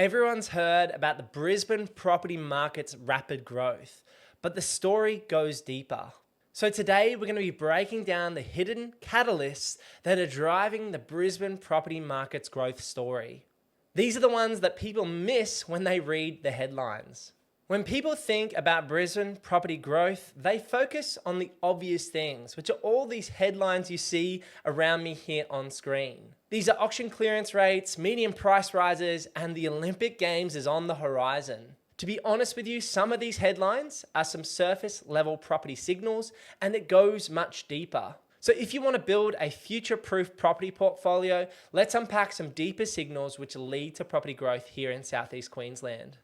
Everyone's heard about the Brisbane property market's rapid growth, but the story goes deeper. So today we're going to be breaking down the hidden catalysts that are driving the Brisbane property market's growth story. These are the ones that people miss when they read the headlines. When people think about Brisbane property growth, they focus on the obvious things, which are all these headlines you see around me here on screen. These are auction clearance rates, median price rises, and the Olympic Games is on the horizon. To be honest with you, some of these headlines are some surface level property signals, and it goes much deeper. So if you want to build a future-proof property portfolio, let's unpack some deeper signals which lead to property growth here in Southeast Queensland.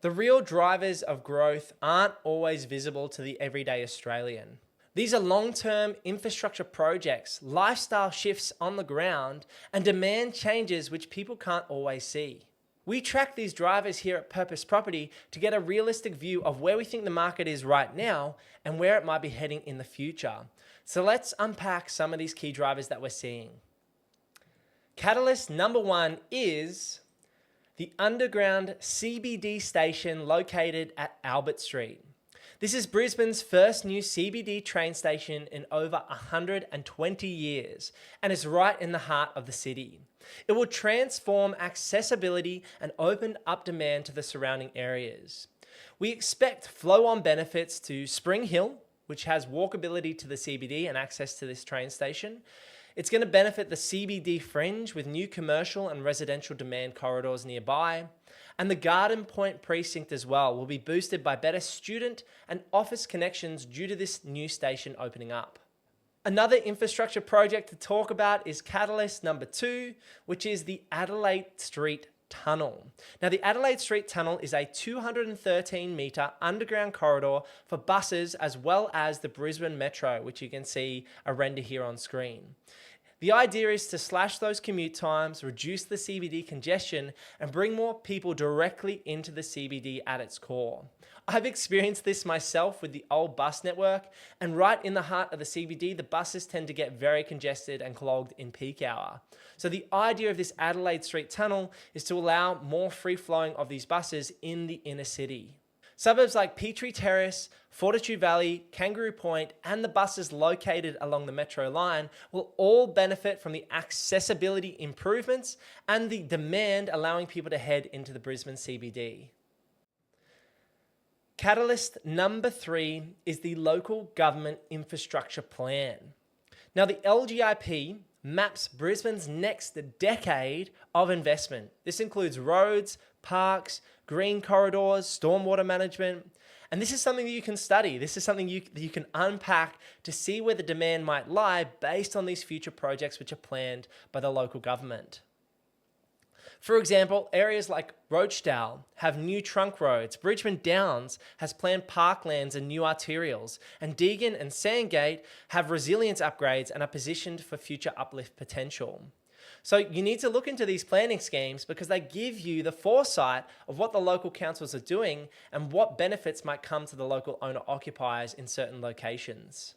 The real drivers of growth aren't always visible to the everyday Australian. These are long-term infrastructure projects, lifestyle shifts on the ground, and demand changes which people can't always see. We track these drivers here at Purpose Property to get a realistic view of where we think the market is right now and where it might be heading in the future. So let's unpack some of these key drivers that we're seeing. Catalyst number one is the underground CBD station located at Albert Street. This is Brisbane's first new CBD train station in over 120 years, and is right in the heart of the city. It will transform accessibility and open up demand to the surrounding areas. We expect flow-on benefits to Spring Hill, which has walkability to the CBD and access to this train station. It's going to benefit the CBD fringe with new commercial and residential demand corridors nearby. And the Garden Point precinct as well will be boosted by better student and office connections due to this new station opening up. Another infrastructure project to talk about is catalyst number two, which is the Adelaide Street Tunnel. Now, the Adelaide Street Tunnel is a 213-metre underground corridor for buses as well as the Brisbane Metro, which you can see a render here on screen. The idea is to slash those commute times, reduce the CBD congestion, and bring more people directly into the CBD at its core. I've experienced this myself with the old bus network, and right in the heart of the CBD, the buses tend to get very congested and clogged in peak hour. So the idea of this Adelaide Street Tunnel is to allow more free flowing of these buses in the inner city. Suburbs like Petrie Terrace, Fortitude Valley, Kangaroo Point, and the buses located along the Metro line will all benefit from the accessibility improvements and the demand allowing people to head into the Brisbane CBD. Catalyst number three is the Local Government Infrastructure Plan. Now, the LGIP maps Brisbane's next decade of investment. This includes roads, parks, green corridors, stormwater management. And this is something that you can study. This is something you can unpack to see where the demand might lie based on these future projects which are planned by the local government. For example, areas like Rochedale have new trunk roads, Bridgeman Downs has planned parklands and new arterials, and Deagon and Sandgate have resilience upgrades and are positioned for future uplift potential. So you need to look into these planning schemes because they give you the foresight of what the local councils are doing and what benefits might come to the local owner-occupiers in certain locations.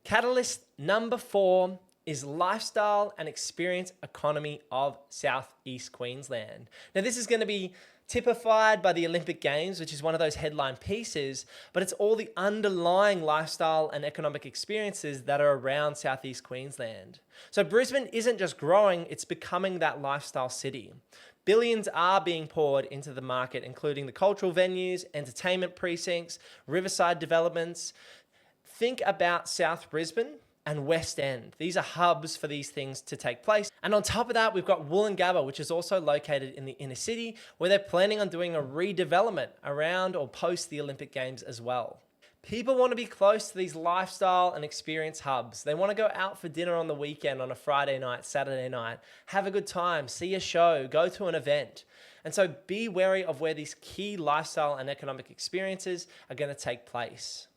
Catalyst number four is lifestyle and experience economy of Southeast Queensland. Now, this is going to be typified by the Olympic Games, which is one of those headline pieces, but it's all the underlying lifestyle and economic experiences that are around Southeast Queensland. So Brisbane isn't just growing, it's becoming that lifestyle city. Billions are being poured into the market, including the cultural venues, entertainment precincts, riverside developments. Think about South Brisbane and West End. These are hubs for these things to take place. And on top of that, we've got Wollongabba, which is also located in the inner city, where they're planning on doing a redevelopment around or post the Olympic Games as well. People want to be close to these lifestyle and experience hubs. They want to go out for dinner on the weekend, on a Friday night, Saturday night, have a good time, see a show, go to an event. And so be wary of where these key lifestyle and economic experiences are going to take place.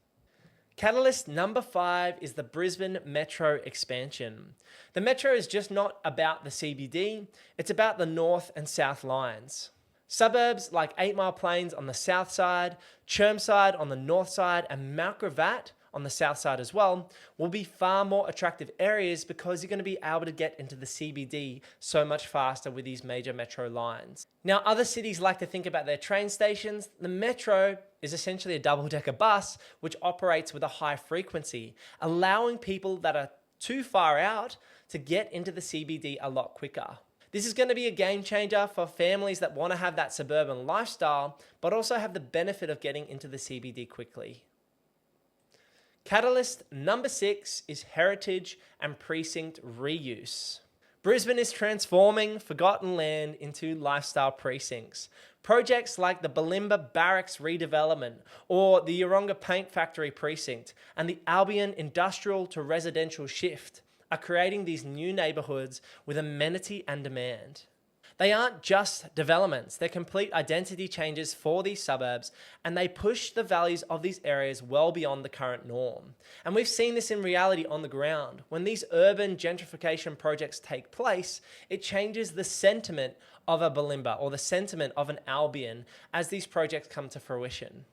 Catalyst number five is the Brisbane Metro expansion. The Metro is just not about the CBD, it's about the north and south lines. Suburbs like 8 Mile Plains on the south side, Chermside on the north side, and Mount Gravatt on the south side as well, will be far more attractive areas because you're going to be able to get into the CBD so much faster with these major metro lines. Now, other cities like to think about their train stations. The metro is essentially a double-decker bus which operates with a high frequency, allowing people that are too far out to get into the CBD a lot quicker. This is going to be a game changer for families that want to have that suburban lifestyle, but also have the benefit of getting into the CBD quickly. Catalyst number 6 is heritage and precinct reuse. Brisbane is transforming forgotten land into lifestyle precincts. Projects like the Balimba Barracks redevelopment or the Yeronga Paint Factory precinct and the Albion industrial to residential shift are creating these new neighbourhoods with amenity and demand. They aren't just developments, they're complete identity changes for these suburbs, and they push the values of these areas well beyond the current norm. And we've seen this in reality on the ground. When these urban gentrification projects take place, it changes the sentiment of a Balimba or the sentiment of an Albion as these projects come to fruition.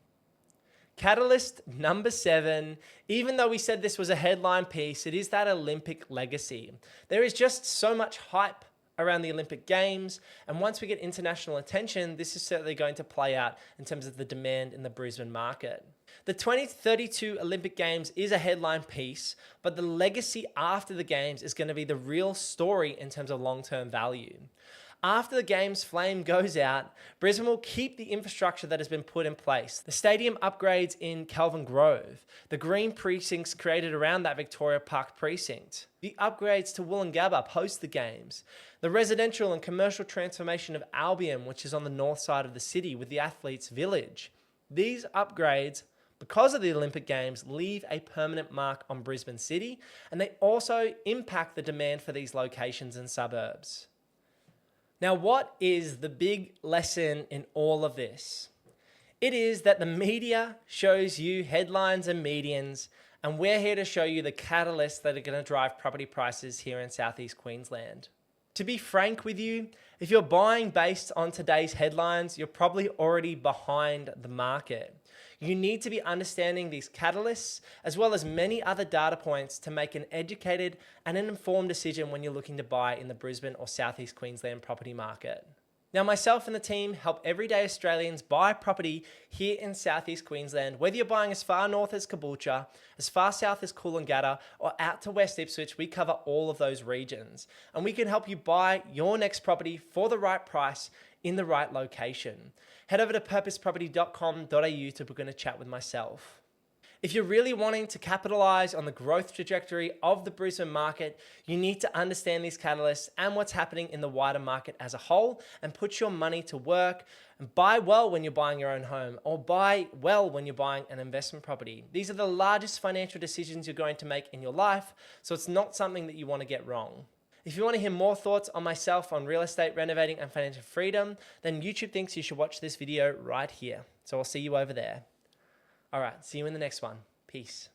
Catalyst number 7, even though we said this was a headline piece, it is that Olympic legacy. There is just so much hype around the Olympic Games, and once we get international attention, this is certainly going to play out in terms of the demand in the Brisbane market. The 2032 Olympic Games is a headline piece, but the legacy after the Games is going to be the real story in terms of long-term value. After the Games flame goes out, Brisbane will keep the infrastructure that has been put in place. The stadium upgrades in Kelvin Grove, the green precincts created around that Victoria Park precinct, the upgrades to Woolloongabba post the Games, the residential and commercial transformation of Albion, which is on the north side of the city with the Athletes Village. These upgrades, because of the Olympic Games, leave a permanent mark on Brisbane City, and they also impact the demand for these locations and suburbs. Now, what is the big lesson in all of this? It is that the media shows you headlines and medians, and we're here to show you the catalysts that are going to drive property prices here in Southeast Queensland. To be frank with you, if you're buying based on today's headlines, you're probably already behind the market. You need to be understanding these catalysts as well as many other data points to make an educated and an informed decision when you're looking to buy in the Brisbane or Southeast Queensland property market. Now, myself and the team help everyday Australians buy property here in Southeast Queensland, whether you're buying as far north as Caboolture, as far south as Coolangatta, or out to West Ipswich. We cover all of those regions. And we can help you buy your next property for the right price in the right location. Head over to purposeproperty.com.au to book in a chat with myself. If you're really wanting to capitalize on the growth trajectory of the Brisbane market, you need to understand these catalysts and what's happening in the wider market as a whole and put your money to work and buy well when you're buying your own home or buy well when you're buying an investment property. These are the largest financial decisions you're going to make in your life, so it's not something that you want to get wrong. If you want to hear more thoughts on myself on real estate, renovating and financial freedom, then YouTube thinks you should watch this video right here. So I'll see you over there. All right, see you in the next one. Peace.